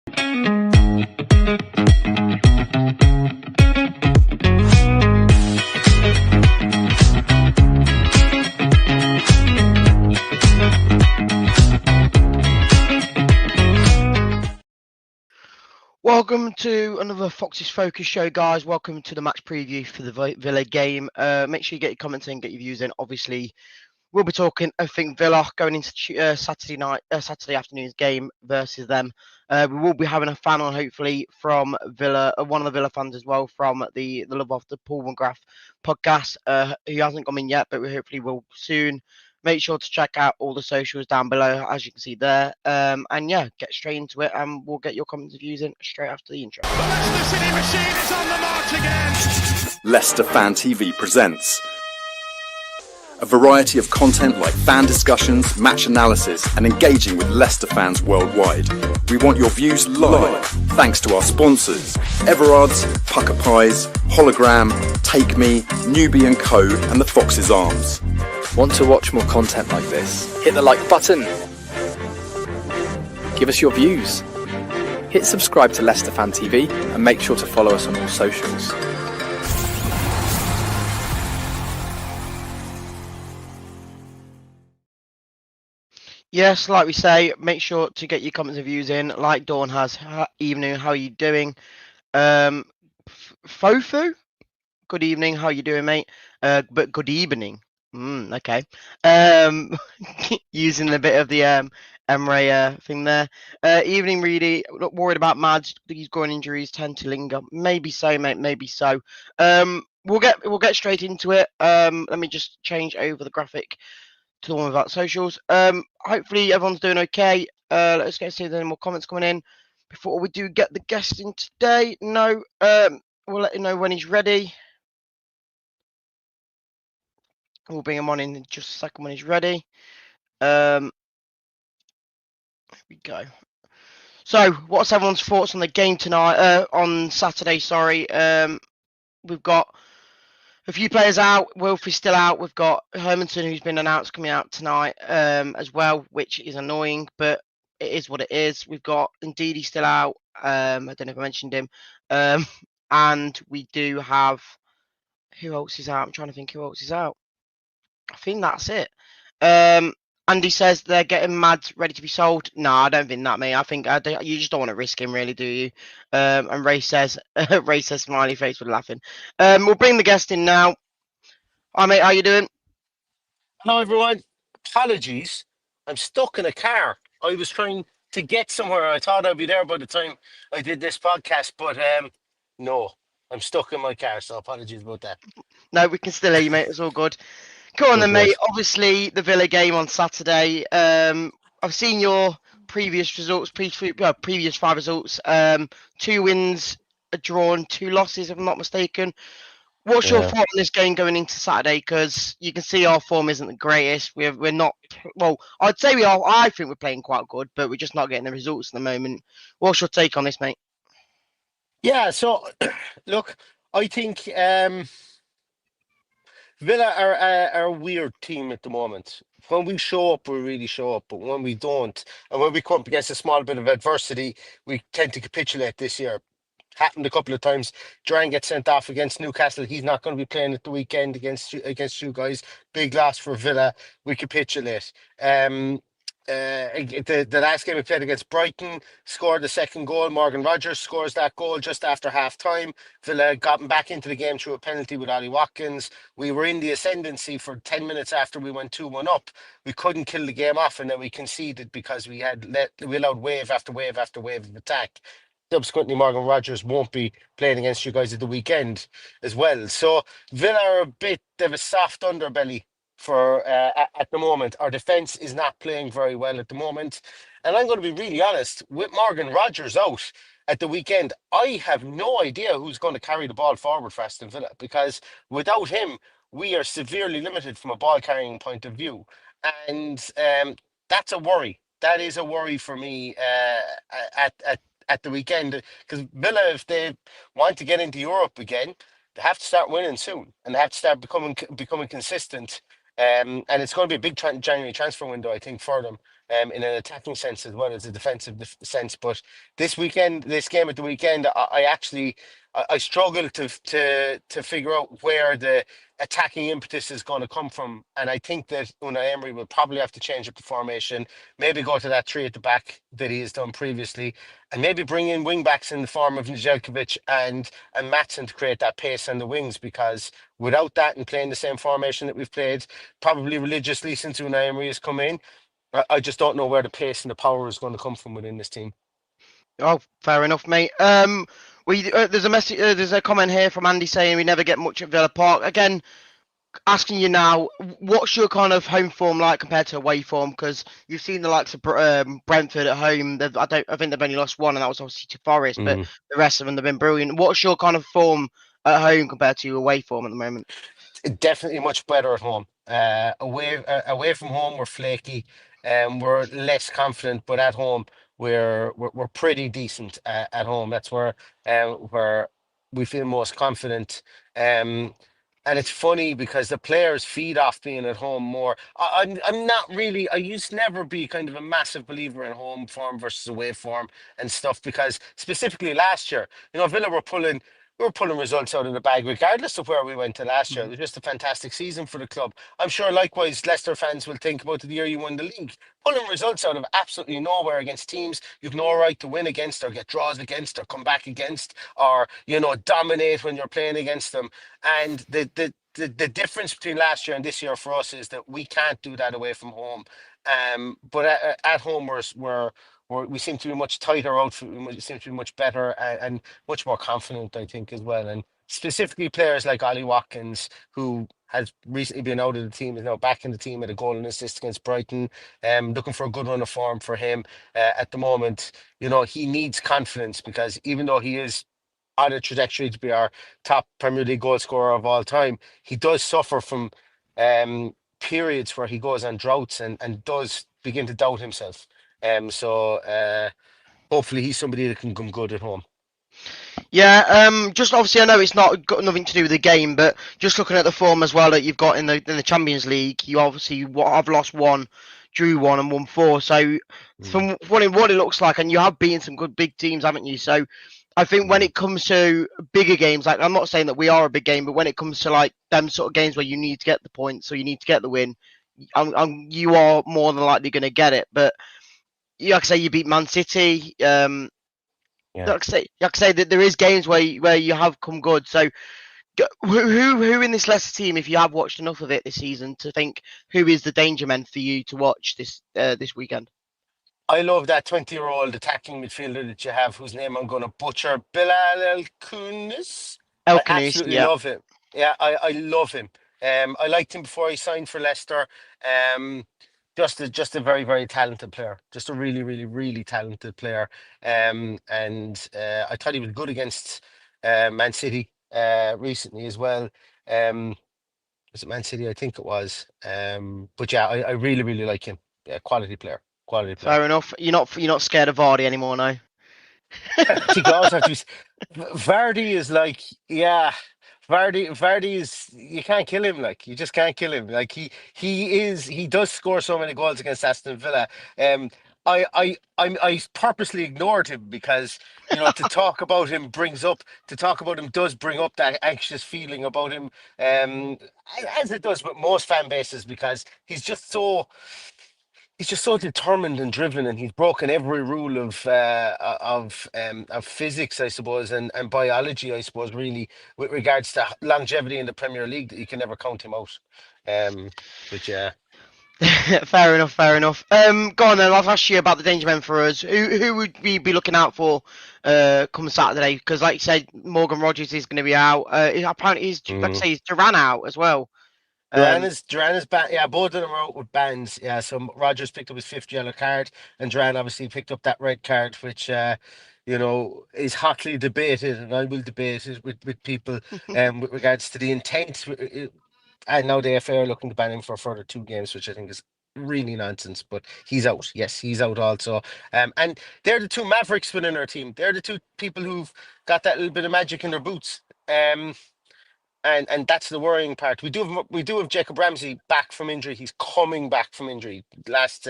Welcome to another Fox's Focus show, guys. Welcome to the match preview for the Villa game. Make sure you get your comments in, get your views in. Obviously, we'll be talking, I think, Villa going into Saturday afternoon's game versus them. We will be having a fan on, hopefully, from Villa, one of the Villa fans as well, from the Love of the Paul McGrath Podcast, who hasn't come in yet, but we hopefully will soon. Make sure to check out all the socials down below, as you can see there. And yeah, get straight into it, and we'll get your comments and views in straight after the intro. The Leicester City machine is on the march again. Leicester Fan TV presents a variety of content like fan discussions, match analysis, and engaging with Leicester fans worldwide. We want your views live, thanks to our sponsors, Everard's, Pucker Pies, Hologram, Take Me, Newbie & Co, and the Fox's Arms. Want to watch more content like this? Hit the like button. Give us your views. Hit subscribe to Leicester Fan TV and make sure to follow us on all socials. Yes, like we say, make sure to get your comments and views in. Like Dawn has. Evening, how are you doing? Fofu? Good evening, how are you doing, mate? But good evening. Okay. Using a bit of the Emre thing there. Evening, Reedy. Not worried about Mads. These groin injuries tend to linger. Maybe so, mate. Maybe so. We'll get straight into it. Let me just change over the graphic to the one without socials. Hopefully everyone's doing okay. Let's get to see if there's any more comments coming in before we do get the guest in today. No. We'll let you know when he's ready. We'll bring him on in just a second when he's ready. Here we go. So, what's everyone's thoughts on the game tonight? On Saturday, sorry. We've got a few players out. Wilfie's still out. We've got Hermanson, who's been announced, coming out tonight as well, which is annoying, but it is what it is. We've got Ndidi still out. I don't know if I mentioned him. And we do have... Who else is out? I'm trying to think who else is out. I think that's it. Andy says they're getting Mads ready to be sold. No, I don't think that, mate. I think you just don't want to risk him, really, do you? And Ray says smiley face with laughing. We'll bring the guest in now. Hi, mate. How you doing? Hello, everyone. Apologies. I'm stuck in a car. I was trying to get somewhere. I thought I'd be there by the time I did this podcast, but no, I'm stuck in my car. So apologies about that. No, we can still hear you, mate. It's all good. Go on then, mate. Obviously, the Villa game on Saturday. I've seen your previous results, previous 5 results. 2 wins, a draw, and 2 losses, if I'm not mistaken. What's your thought on this game going into Saturday? Because you can see our form isn't the greatest. We're not. Well, I'd say we are. I think we're playing quite good, but we're just not getting the results at the moment. What's your take on this, mate? Yeah. So, look, I think. Villa are a weird team at the moment. When we show up, we really show up. But when we don't, and when we come up against a small bit of adversity, we tend to capitulate this year. Happened a couple of times. Duran gets sent off against Newcastle. He's not going to be playing at the weekend against you guys. Big loss for Villa. We capitulate. The last game we played against Brighton, scored the second goal. Morgan Rogers scores that goal just after half time. Villa got back into the game through a penalty with Ollie Watkins. We were in the ascendancy for 10 minutes after we went 2-1 up. We couldn't kill the game off, and then we conceded because we allowed wave after wave after wave of attack. Subsequently, Morgan Rogers won't be playing against you guys at the weekend as well. So Villa are a bit of a soft underbelly for at the moment. Our defence is not playing very well at the moment. And I'm going to be really honest, with Morgan Rogers out at the weekend, I have no idea who's going to carry the ball forward for Aston Villa, because without him, we are severely limited from a ball carrying point of view. And that's a worry. That is a worry for me at the weekend, because Villa, if they want to get into Europe again, they have to start winning soon, and they have to start becoming consistent. And it's going to be a big January transfer window, I think, for them, in an attacking sense as well as a defensive sense. But this game at the weekend, I actually I struggle to figure out where the attacking impetus is going to come from, and I think that Unai Emery will probably have to change up the formation, maybe go to that three at the back that he has done previously, and maybe bring in wing backs in the form of Nijelkovic and Matson to create that pace on the wings, because without that and playing the same formation that we've played probably religiously since Unai Emery has come in, I just don't know where the pace and the power is going to come from within this team. Oh, fair enough, mate. There's a message. There's a comment here from Andy saying we never get much at Villa Park. Again, asking you now, what's your kind of home form like compared to away form? Because you've seen the likes of Brentford at home. I think they've only lost one, and that was obviously to Forest. But the rest of them have been brilliant. What's your kind of form at home compared to away form at the moment? Definitely much better at home. Away from home, we're flaky, and we're less confident. But at home, we're pretty decent at home. That's where we feel most confident. And it's funny because the players feed off being at home more. I'm not really. I used to never be kind of a massive believer in home form versus away form and stuff, because specifically last year, Villa we were pulling results out of the bag, regardless of where we went to last year. It was just a fantastic season for the club. I'm sure, likewise, Leicester fans will think about the year you won the league. Pulling results out of absolutely nowhere against teams you've no right to win against, or get draws against, or come back against, or dominate when you're playing against them. And the difference between last year and this year for us is that we can't do that away from home. But at home, we seem to be much tighter outfit. We seem to be much better and much more confident, I think, as well. And specifically players like Ollie Watkins, who has recently been out of the team, is now back in the team with a goal and assist against Brighton. Looking for a good run of form for him at the moment. He needs confidence, because even though he is on a trajectory to be our top Premier League goal scorer of all time, he does suffer from periods where he goes on droughts and does begin to doubt himself. So hopefully he's somebody that can come good at home. Yeah, just obviously I know it's not got nothing to do with the game, but just looking at the form as well that you've got in the Champions League, you obviously I've lost one, drew one, and won four. So from what it looks like, and you have beaten some good big teams, haven't you? So I think when it comes to bigger games, like I'm not saying that we are a big game, but when it comes to like them sort of games where you need to get the points or you need to get the win, you are more than likely going to get it. But like I say, you beat Man City. Like I say that there is games where you have come good. So who in this Leicester team, if you have watched enough of it this season, to think who is the danger man for you to watch this weekend? I love that 20-year-old attacking midfielder that you have, whose name I'm going to butcher, Bilal El-Kounis. I absolutely love him. Yeah, I love him. I liked him before he signed for Leicester. Just a very, very talented player. Just a really, really, really talented player. And I thought he was good against Man City recently as well. Was it Man City? I think it was. But yeah, I really, really like him. Yeah, quality player. Quality player. Fair enough. You're not scared of Vardy anymore, no? I think I also have to be. Vardy is like, yeah. Vardy is, you can't kill him. Like, you just can't kill him. Like he does score so many goals against Aston Villa. I purposely ignored him because to talk about him does bring up that anxious feeling about him, as it does with most fan bases, because he's just so determined and driven, and he's broken every rule of physics, I suppose, and biology, I suppose, really, with regards to longevity in the Premier League, that you can never count him out. But yeah. Fair enough. Go on then. I'll ask you about the danger men for us. Who would we be looking out for come Saturday? Because, like you said, Morgan Rogers is going to be out. Apparently, he's Duran out as well. Duran is back. Yeah, both of them are out with bans. Yeah, so Rogers picked up his fifth yellow card, and Duran obviously picked up that red card, which is hotly debated, and I will debate it with people with regards to the intent. And now the FA are looking to ban him for a further 2 games, which I think is really nonsense. But he's out. Yes, he's out also. And they're the 2 Mavericks within our team. They're the 2 people who've got that little bit of magic in their boots. and that's the worrying part. We do have Jacob Ramsey back from injury. He's coming back from injury. Last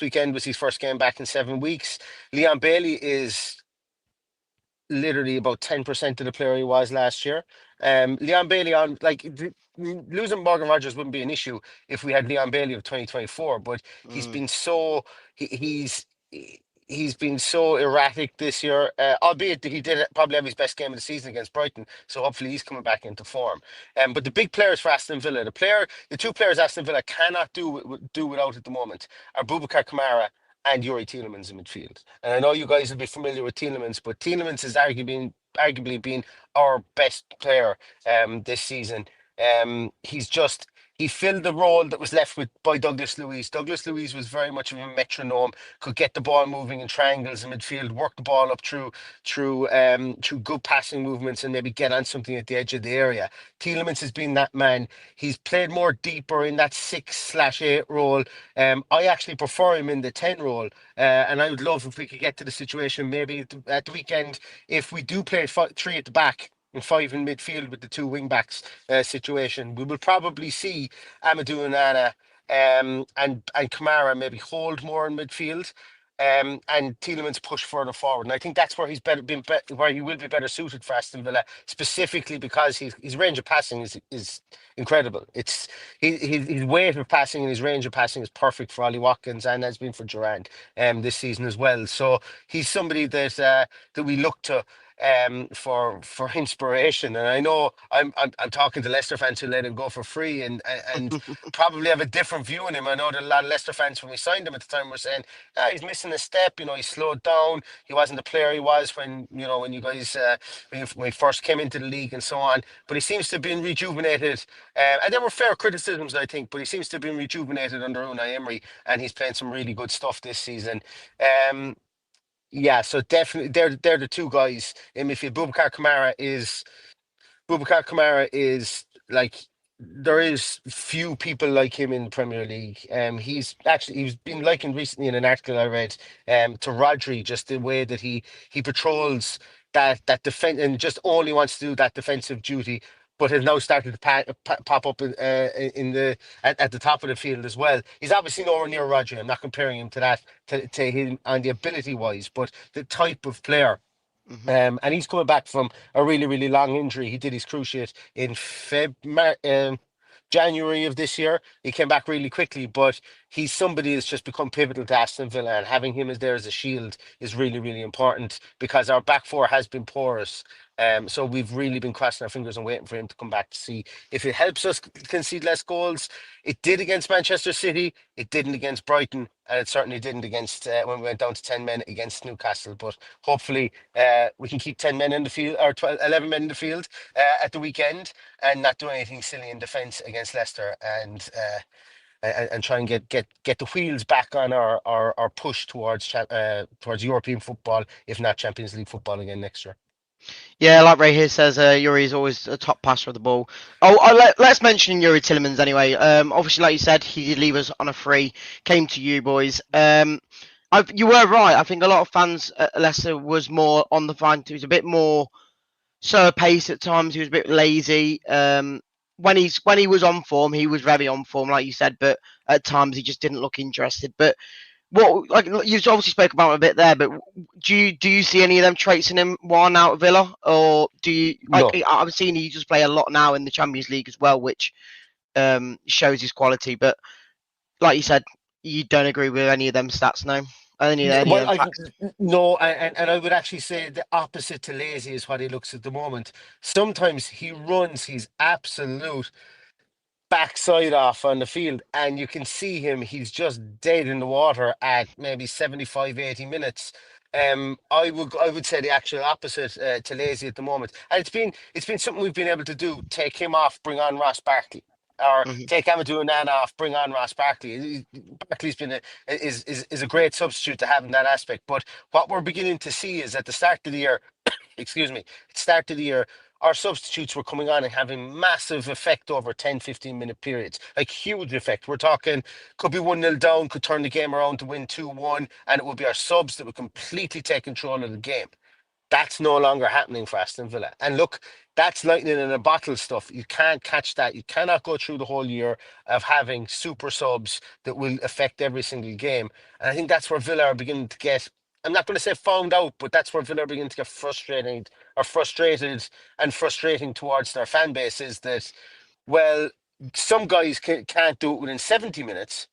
weekend was his first game back in 7 weeks. Leon Bailey is literally about 10% of the player he was last year. Leon Bailey on like losing Morgan Rogers wouldn't be an issue if we had Leon Bailey of 2024, but he's Mm. been so he's been so erratic this year. Albeit that he did probably have his best game of the season against Brighton, so hopefully he's coming back into form. But the big players for Aston Villa, the two players Aston Villa cannot do without at the moment are Boubacar Kamara and Yuri Tielemans in midfield. And I know you guys will be familiar with Tielemans, but Tielemans has arguably been our best player this season. He filled the role that was left with by Douglas Luiz. Douglas Luiz was very much of a metronome, could get the ball moving in triangles in midfield, work the ball up through good passing movements, and maybe get on something at the edge of the area. Tielemans has been that man. He's played more deeper in that 6/8 role. I actually prefer him in the 10 role, and I would love if we could get to the situation maybe at the weekend if we do play three at the back and five in midfield with the two wing backs situation. We will probably see Amadou Onana and Kamara maybe hold more in midfield. And Tielemans push further forward, and I think that's where where he will be better suited for Aston Villa, specifically because his range of passing is incredible. His weight of passing and his range of passing is perfect for Ollie Watkins and has been for Durant this season as well. So he's somebody that we look to for inspiration. And I know I'm talking to Leicester fans who let him go for free and probably have a different view on him. I know that a lot of Leicester fans when we signed him at the time were saying, he's missing a step, he slowed down, he wasn't the player he was when you guys when he first came into the league and so on. But he seems to have been rejuvenated. And there were fair criticisms, I think, but he seems to have been rejuvenated under Unai Emery, and he's playing some really good stuff this season. Yeah, so definitely they're the two guys in midfield. Boubacar Kamara is like there is few people like him in the Premier League. He's been likened recently in an article I read to Rodri, just the way that he patrols that defense and just only wants to do that defensive duty, but has now started to pop up in the at the top of the field as well. He's obviously nowhere near Rodri. I'm not comparing him to that to him on the ability wise, but the type of player. Mhm. And he's coming back from a really, really long injury. He did his cruciate in January of this year. He came back really quickly, but he's somebody that's just become pivotal to Aston Villa, and having him as there as a shield is really, really important because our back four has been porous. So we've really been crossing our fingers and waiting for him to come back to see if it helps us concede less goals. It did against Manchester City. It didn't against Brighton, and it certainly didn't against when we went down to 10 men against Newcastle. But hopefully, we can keep 10 men in the field or 11 men in the field at the weekend and not do anything silly in defence against Leicester and try and get the wheels back on our push towards European football, if not Champions League football again next year. Yeah, like Ray here says, Yuri is always a top passer of the ball. Let's mention Yuri Tielemans anyway. Obviously, like you said, he did leave us on a free. Came to you boys. You were right. I think a lot of fans at Leicester was more on the front. He was a bit more slower pace at times. He was a bit lazy. When he was on form, he was very on form, like you said. But at times, he just didn't look interested. But what, like you obviously spoke about it a bit there, but do you see any of them traits in him while now at Villa, or do you? No. I've seen he just play a lot now in the Champions League as well, which shows his quality. But like you said, you don't agree with any of them stats, no? Any of Well, them facts? no, and I would actually say the opposite to lazy is what he looks at the moment. Sometimes he runs his absolute backside off on the field, and you can see him, he's just dead in the water at maybe 75, 80 minutes. I would say the actual opposite to lazy at the moment. And it's been something we've been able to do. Take him off, bring on Ross Barkley. Or Mhm. take Amadou Onana off, bring on Ross Barkley. Barkley's been is a great substitute to have in that aspect. But what we're beginning to see is at the start of the year, excuse me, at the start of the year, our substitutes were coming on and having massive effect over 10, 15-minute periods, like huge effect. We're talking, could be 1-0 down, could turn the game around to win 2-1, and it would be our subs that would completely take control of the game. That's no longer happening for Aston Villa. And look, that's lightning in a bottle stuff. You can't catch that. You cannot go through the whole year of having super subs that will affect every single game. And I think that's where Villa are beginning to get, I'm not going to say found out, but that's where Villa are beginning to get frustrated and frustrating towards their fan base is that, well, some guys can't do it within 70 minutes.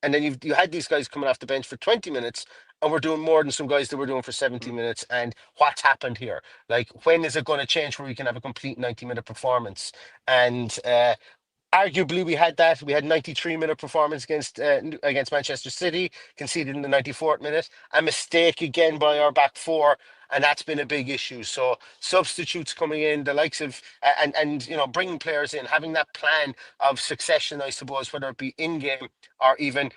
And then you had these guys coming off the bench for 20 minutes, and we're doing more than some guys that were doing for 70 minutes. And what's happened here? Like, when is it going to change where we can have a complete 90-minute performance? And arguably, we had that. We had 93-minute performance against Manchester City, conceded in the 94th minute. A mistake again by our back four, and that's been a big issue. So substitutes coming in, the likes of and bringing players in, having that plan of succession, I suppose, whether it be in game or even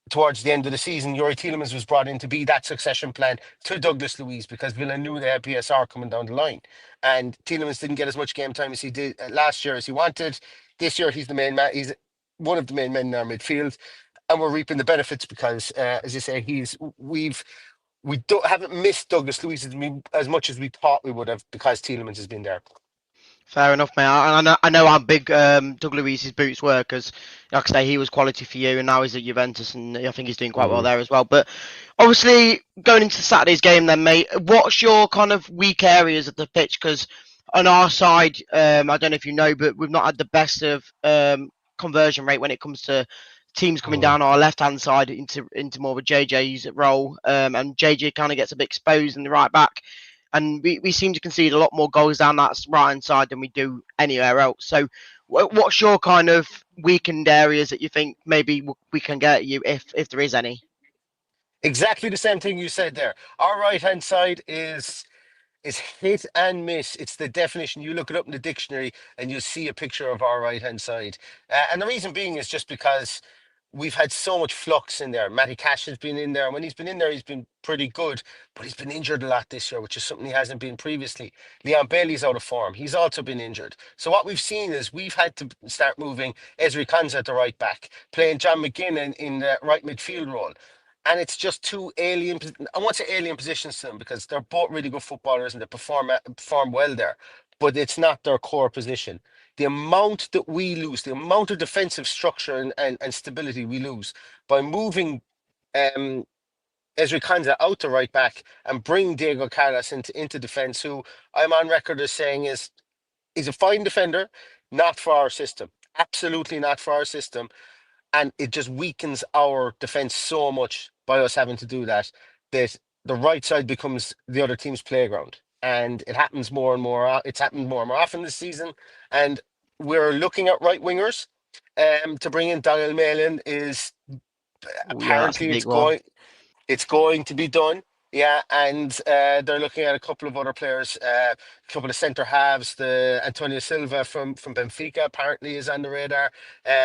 towards the end of the season, Yuri Tielemans was brought in to be that succession plan to Douglas Luiz because Villa knew they had PSR coming down the line. And Tielemans didn't get as much game time as he did last year as he wanted. This year, he's the main man. He's one of the main men in our midfield, and we're reaping the benefits because, as you say, haven't missed Douglas Luiz as much as we thought we would have because Tielemans has been there. Fair enough, mate. I know how big Doug Luiz's boots were because, like I say, he was quality for you, and now he's at Juventus, and I think he's doing quite well there as well. But obviously, going into Saturday's game, then, mate, what's your kind of weak areas of the pitch? Because on our side, I don't know if you know, but we've not had the best of conversion rate when it comes to teams coming down our left-hand side into more of a JJ's role, and JJ kind of gets a bit exposed in the right back. And we seem to concede a lot more goals down that right-hand side than we do anywhere else. So what's your kind of weakened areas that you think maybe we can get at you if there is any? Exactly the same thing you said there. Our right-hand side is hit and miss. It's the definition. You look it up in the dictionary and you'll see a picture of our right-hand side. And the reason being is just because we've had so much flux in there. Matty Cash has been in there. And when he's been in there, he's been pretty good. But he's been injured a lot this year, which is something he hasn't been previously. Leon Bailey's out of form. He's also been injured. So what we've seen is we've had to start moving Ezri Konsa at the right back, playing John McGinn in the right midfield role. And it's just two alien, I won't say alien positions to them because they're both really good footballers and they perform well there, but it's not their core position. The amount that we lose, the amount of defensive structure and stability we lose by moving Ezri Konsa out to right back and bring Diego Carlos into defence, who I'm on record as saying he's a fine defender, not for our system. Absolutely not for our system. And it just weakens our defence so much by us having to do that the right side becomes the other team's playground. And it happens more and more. It's happened more and more often this season. And we're looking at right wingers to bring in. Daniel Malin is apparently it's going to be done. Yeah, and they're looking at a couple of other players, a couple of centre halves. The Antonio Silva from Benfica apparently is on the radar.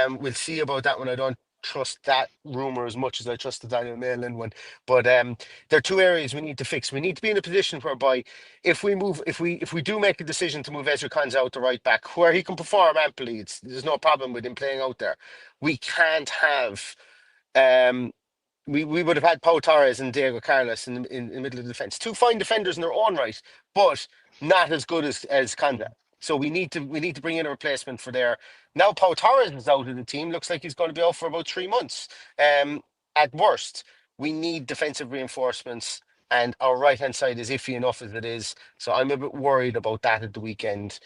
We'll see about that one. I don't trust that rumor as much as I trust the Daniel Malin one. But there are two areas we need to fix. We need to be in a position whereby if we do make a decision to move Ezri Konsa out to right back, where he can perform amply, there's no problem with him playing out there. We can't have. We would have had Pau Torres and Diego Carlos in the middle of the defence. Two fine defenders in their own right, but not as good as Konsa. So we need to bring in a replacement for there. Now Pau Torres is out of the team. Looks like he's going to be out for about 3 months. At worst, we need defensive reinforcements, and our right hand side is iffy enough as it is. So I'm a bit worried about that at the weekend.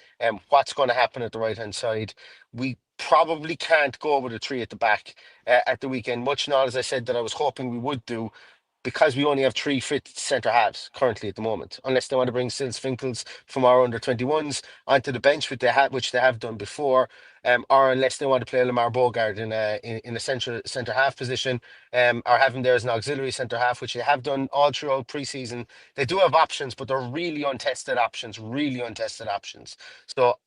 What's going to happen at the right hand side? We probably can't go with a three at the back at the weekend, much not as I said that I was hoping we would do, because we only have 3 fit centre halves currently at the moment, unless they want to bring Sils Finkels from our under 21s onto the bench, which they have done before, or unless they want to play Lamar Bogard in a centre half position, or have him there as an auxiliary centre half, which they have done all throughout pre-season. They do have options, but they're really untested options. So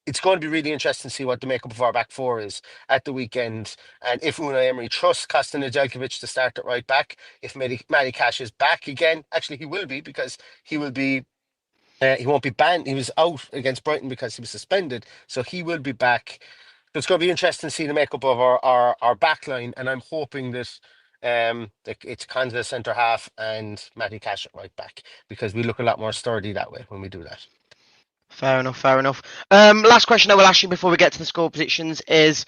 it's going to be really interesting to see what the makeup of our back four is at the weekend. And if Unai Emery trusts Kostin Nedeljkovic to start at right back, if Matty Cash is back again, actually he will be, because he won't be banned. He was out against Brighton because he was suspended. So he will be back. So it's going to be interesting to see the makeup of our back line. And I'm hoping that It's Konza centre half and Matty Cash at right back, because we look a lot more sturdy that way when we do that. Fair enough. Fair enough. Last question I will ask you before we get to the score predictions is,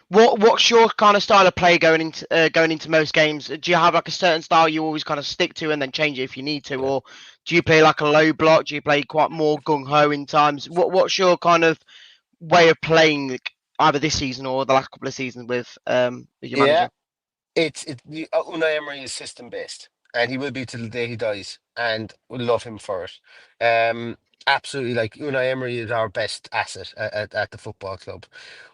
what's your kind of style of play going into most games? Do you have like a certain style you always kind of stick to and then change it if you need to, Yeah. or do you play like a low block? Do you play quite more gung ho in times? What's your kind of way of playing, like, either this season or the last couple of seasons with your Yeah, manager? Unai Emery is system based, and he will be till the day he dies, and we love him for it. Absolutely, like Unai Emery is our best asset at the football club.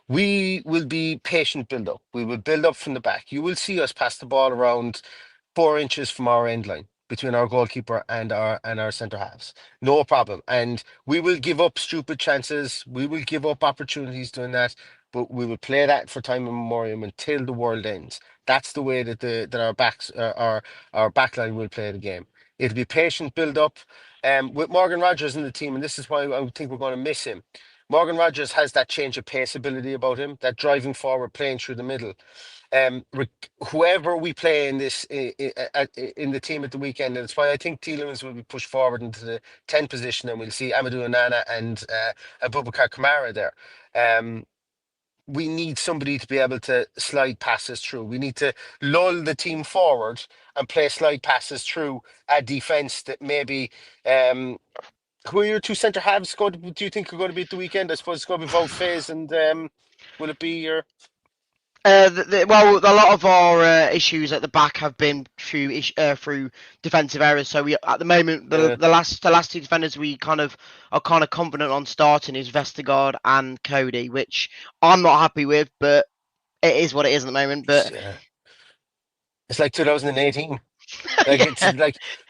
We will be patient build up. We will build up from the back. You will see us pass the ball around 4 inches from our end line between our goalkeeper and our centre halves. No problem. And we will give up stupid chances. We will give up opportunities doing that. But we will play that for time immemorial until the world ends. That's the way that our backs our back line will play the game. It'll be patient build up. With Morgan Rogers in the team, and this is why I think we're going to miss him. Morgan Rogers has that change of pace ability about him, that driving forward, playing through the middle. Whoever we play in this in the team at the weekend, and it's why I think Tielemans will be pushed forward into the 10 position, and we'll see Amadou Onana and Abubakar Kamara there. We need somebody to be able to slide passes through. We need to lull the team forward and play slide passes through a defense that maybe. Who are your two centre halves do you think are going to be at the weekend? I suppose it's going to be Wout Faes, and will it be your? Well, a lot of our issues at the back have been through defensive errors. So we, at the moment, the last two defenders we are confident on starting is Vestergaard and Cody, which I'm not happy with, but it is what it is at the moment. But It's like 2018. Like it's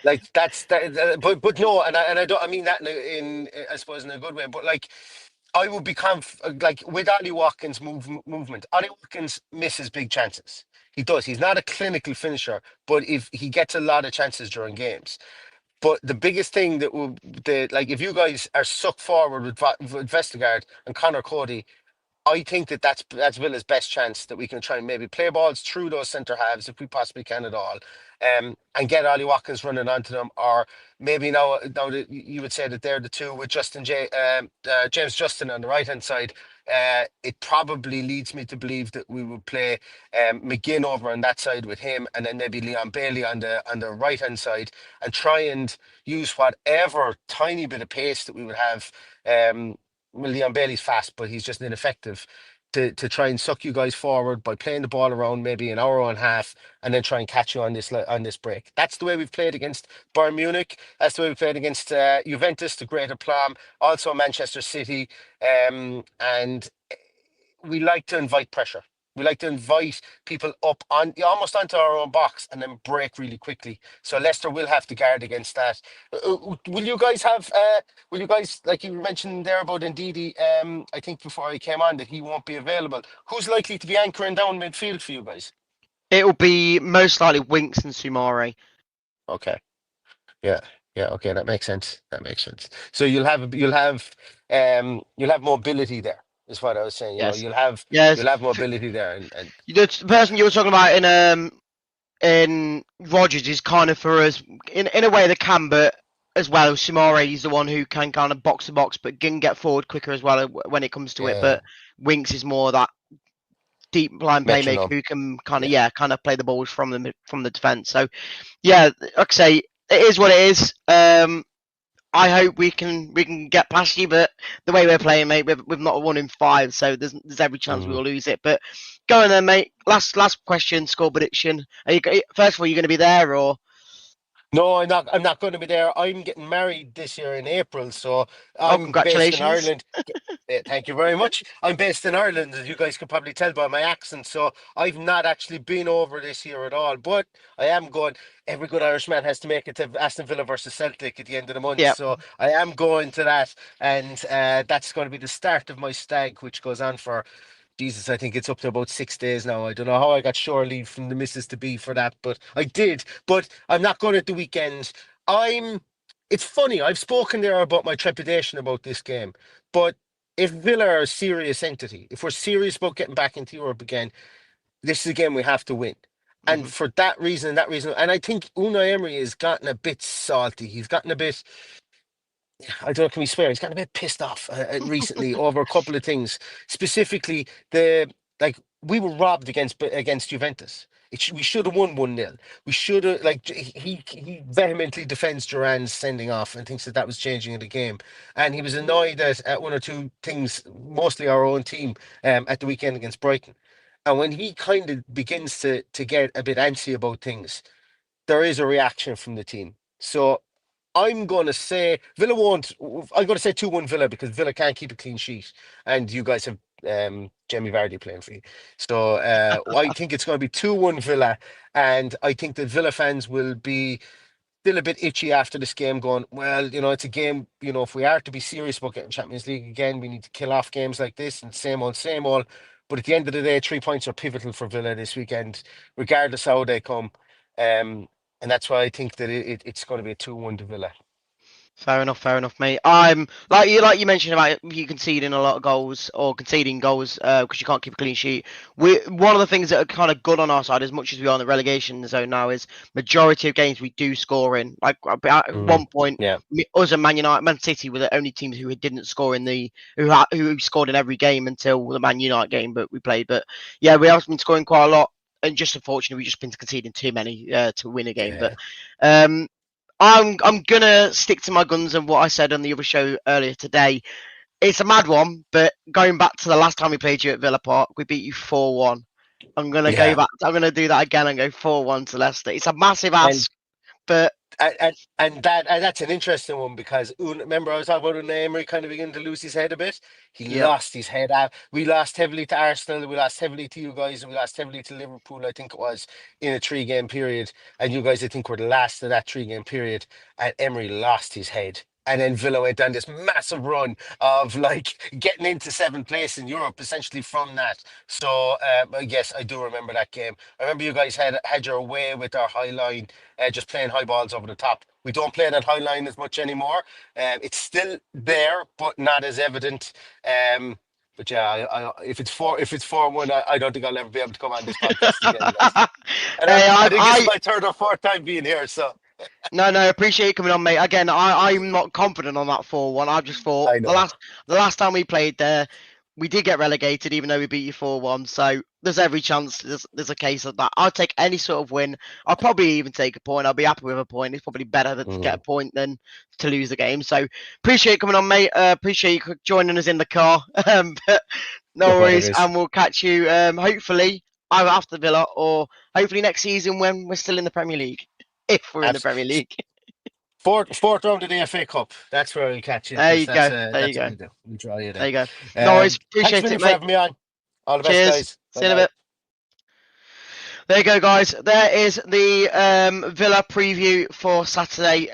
like that's that. But no, and I don't. I mean that in I suppose in a good way. But like, I would be like with Ollie Watkins' movement. Ollie Watkins misses big chances. He does. He's not a clinical finisher, but if he gets a lot of chances during games. But the biggest thing that will, like, if you guys are sucked forward with Vestergaard and Connor Cody, I think that's Villa's best chance that we can try and maybe play balls through those centre halves if we possibly can at all, and get Ollie Watkins running onto them, or maybe now that you would say that they're the two with James Justin on the right hand side. It probably leads me to believe that we would play McGinn over on that side with him, and then maybe Leon Bailey on the right hand side, and try and use whatever tiny bit of pace that we would have. Well, Leon Bailey's fast, but he's just ineffective to try and suck you guys forward by playing the ball around maybe in our own half, and then try and catch you on this break. That's the way we've played against Bayern Munich. That's the way we played against Juventus, the Greater Plum, also Manchester City, and we like to invite pressure. We like to invite people up on almost onto our own box and then break really quickly. So Leicester will have to guard against that. Will you guys have? Will you guys, like you mentioned there about Ndidi? I think before he came on that he won't be available. Who's likely to be anchoring down midfield for you guys? it'll be most likely Winks and Sumare. Okay. Yeah. Yeah. Okay. That makes sense. That makes sense. So you'll have mobility there. Is what I was saying. You know, Yes. you'll have mobility there, and The person you were talking about in Rogers is kind of for us in a way they can, but as well Sumare is the one who can kind of box the box, but can get forward quicker as well when it comes to it. But Winks is more that deep line playmaker who can kind of play the balls from the defense. So yeah, like I say, it is what it is. I hope we can get past you, but the way we're playing, mate, we've not won in 5, so there's every chance we will lose it. But go on then, mate. Last question, score prediction. First of all, you going to be there or? No, I'm not. I'm not going to be there. I'm getting married this year in April, so I'm based in congratulations. Ireland. Thank you very much. I'm based in Ireland, as you guys can probably tell by my accent. So I've not actually been over this year at all, but I am going. Every good Irishman has to make it to Aston Villa versus Celtic at the end of the month. Yeah. So I am going to that, and that's going to be the start of my stag, which goes on for. Jesus, I think it's up to about 6 days now. I don't know how I got shore leave from the missus to be for that, but I did. But I'm not going at the weekend. It's funny, I've spoken there about my trepidation about this game, but if Villa are a serious entity, if we're serious about getting back into Europe again, this is a game we have to win. And for that reason, and I think Unai Emery has gotten a bit salty. He's gotten a bit, I don't know, can we swear? He's gotten a bit pissed off recently over a couple of things. Specifically, we were robbed against Juventus. We should have won 1-0. We should have, he vehemently defends Duran's sending off and thinks that was changing in the game. And he was annoyed at one or two things, mostly our own team, at the weekend against Brighton. And when he kind of begins to get a bit antsy about things, there is a reaction from the team. So I'm going to say Villa won't. I'm going to say 2-1 Villa because Villa can't keep a clean sheet, and you guys have Jamie Vardy playing for you. So I think it's going to be 2-1 Villa, and I think the Villa fans will be still a bit itchy after this game, going, well, it's a game, if we are to be serious about getting Champions League again, we need to kill off games like this and same old, same old. But at the end of the day, 3 points are pivotal for Villa this weekend, regardless how they come. And that's why I think that it's going to be a 2-1 to Villa. Fair enough, mate. I'm like you mentioned about you conceding a lot of goals or conceding goals because you can't keep a clean sheet. One of the things that are kind of good on our side, as much as we are in the relegation zone now, is majority of games we do score in. Like at one point, us and Man City were the only teams who didn't score who scored in every game until the Man United game, but we played. But yeah, we have been scoring quite a lot, and just unfortunately, we've just been conceding too many to win a game. Yeah. But I'm gonna stick to my guns and what I said on the other show earlier today. It's a mad one, but going back to the last time we played you at Villa Park, we beat you 4-1. I'm gonna go back. I'm gonna do that again and go 4-1 to Leicester. It's a massive ask, but and that's an interesting one because remember I was talking about Unai Emery kind of beginning to lose his head a bit. He lost his head out. We lost heavily to Arsenal. We lost heavily to you guys, and we lost heavily to Liverpool. I think it was in a 3-game period, and you guys I think were the last of that 3-game period. And Emery lost his head. And then Villa went down this massive run of getting into 7th place in Europe, essentially from that. So yes, I do remember that game. I remember you guys had your way with our high line, just playing high balls over the top. We don't play that high line as much anymore. It's still there, but not as evident. But yeah, if it's 4-1, I don't think I'll ever be able to come on this podcast again, guys. And I think it's my 3rd or 4th time being here, so. No, appreciate you coming on, mate. Again, I'm not confident on that 4-1. I just thought the last time we played there, we did get relegated, even though we beat you 4-1. So there's every chance there's a case of that. I'll take any sort of win. I'll probably even take a point. I'll be happy with a point. It's probably better to get a point than to lose the game. So appreciate you coming on, mate. Appreciate you joining us in the car. But no worries, and we'll catch you hopefully either after Villa or hopefully next season when we're still in the Premier League. If we're in the Premier League. Fourth round of the FA Cup. That's where we'll catch you. There you go. There you go. We'll draw you there. There you go. No worries. Appreciate it, mate. For having me on. All the best, guys. See you in a bit. There you go, guys. There is the Villa preview for Saturday.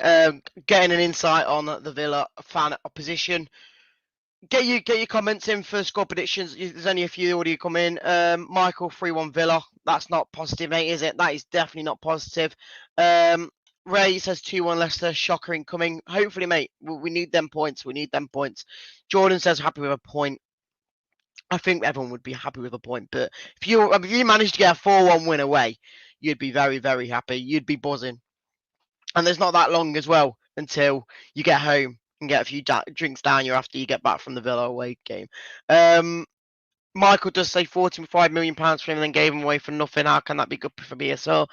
Getting an insight on the Villa fan opposition. Get your comments in for score predictions. There's only a few already come in. Michael 3-1 Villa. That's not positive, mate, is it? That is definitely not positive. Ray says 2-1 Leicester. Shocker incoming. Hopefully, mate. We need them points. Jordan says happy with a point. I think everyone would be happy with a point. But if you managed to get a 4-1 win away, you'd be very, very happy. You'd be buzzing. And there's not that long as well until you get home and get a few drinks down you after you get back from the Villa away game. Michael does say £45 million for him and then gave him away for nothing. How can that be good for BSR?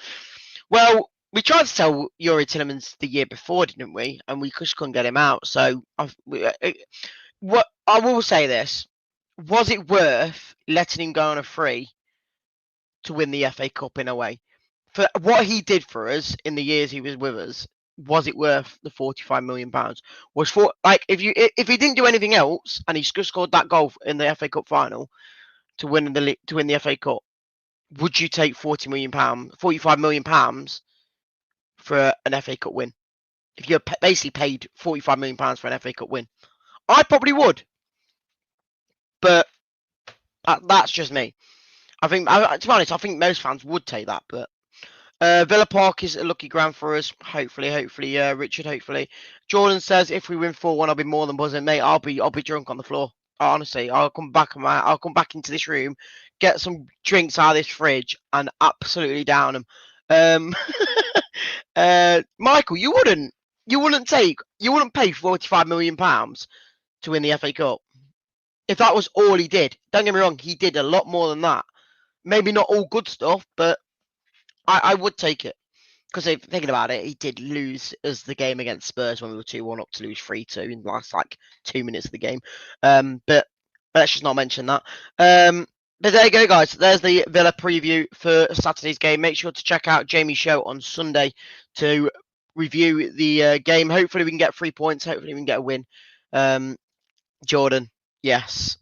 Well, we tried to sell Yuri Tillemans the year before, didn't we? And we just couldn't get him out. So what I will say this. Was it worth letting him go on a free to win the FA Cup in a way? For what he did for us in the years he was with us, was it worth the £45 million? If he didn't do anything else and he just scored that goal in the FA Cup final to win the FA Cup, would you take £45 million for an FA Cup win? If you basically paid £45 million for an FA Cup win, I probably would. But that's just me. I think, to be honest, I think most fans would take that. But Villa Park is a lucky ground for us. Hopefully, Richard. Hopefully, Jordan says if we win 4-1, I'll be more than buzzing, mate. I'll be drunk on the floor. Honestly, I'll come back into this room, get some drinks out of this fridge, and absolutely down them. Michael, you wouldn't pay £45 million to win the FA Cup if that was all he did. Don't get me wrong, he did a lot more than that. Maybe not all good stuff, but I would take it. Because thinking about it, he did lose as the game against Spurs when we were 2-1 up to lose 3-2 in the last 2 minutes of the game. But let's just not mention that. But there you go, guys. There's the Villa preview for Saturday's game. Make sure to check out Jamie's show on Sunday to review the game. Hopefully we can get 3 points. Hopefully we can get a win. Jordan, yes.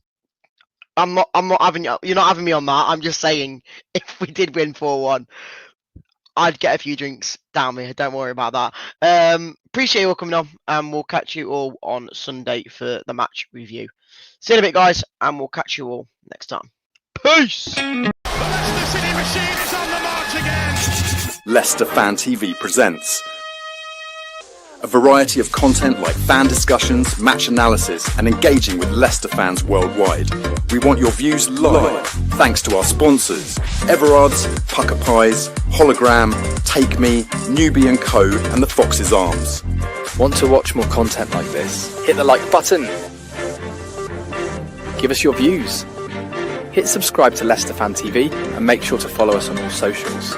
I'm not having you're not having me on that. I'm just saying if we did win 4-1. I'd get a few drinks down me. Don't worry about that. Appreciate you all coming on, and we'll catch you all on Sunday for the match review. See you in a bit, guys, and we'll catch you all next time. Peace! The Leicester City machine is on the march again. Leicester Fan TV presents a variety of content like fan discussions, match analysis, and engaging with Leicester fans worldwide. We want your views live, thanks to our sponsors, Everard's, Pucker Pies, Hologram, Take Me, Newbie & Co, and the Fox's Arms. Want to watch more content like this? Hit the like button. Give us your views. Hit subscribe to Leicester Fan TV and make sure to follow us on all socials.